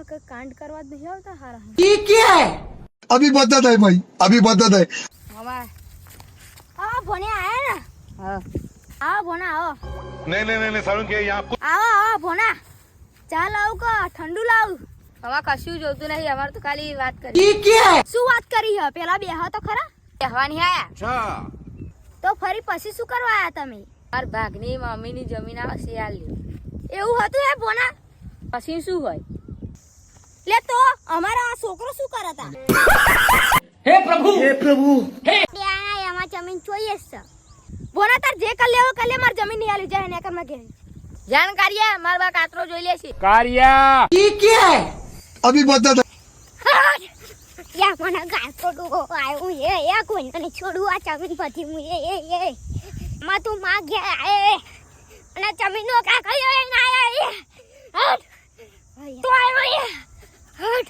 के कांड करवा नहीं होता हारा ये क्या है? अभी बता है भाई, अभी बता है। मामा आ भोने आया ना हां आओ भोना आओ नहीं सारुण के यहाँ आओ आओ भोना ચા લાવ કો ઠંડુ લાવ હવે કશું જોતું નહીં અમાર તો ખાલી વાત કરી ये क्या है? શું વાત કરી હે પેલા બેહા તો ખરા બેહવાની આયા अच्छा તો ફરી પછી શું કરવા આયા તમે માર ભાગની મમ્મીની જમીન આવે શિયાળ લ્યો એવું હતું હે ભોના પછી શું હોય લે તો અમારા આ છોકરો શું કરતા हे प्रभु हे ત્યાં અમાર જમીન જોઈએ છે ભોના તાર જે કર લેવો કર લે માર જમીન નહીં આલી જાય ને કર માં ઘેર જાણકારી માર બા કાતરો જોઈ લેશે कारिया ये क्या है? अभी बता યા મને ગાતો ડો આયો એ કોઈ તને છોડું આ જમીન પછી હું એ માં તું માં ગયા એ અને જમીન નો કા કયો એ ના આયા હટ તો આયો હટ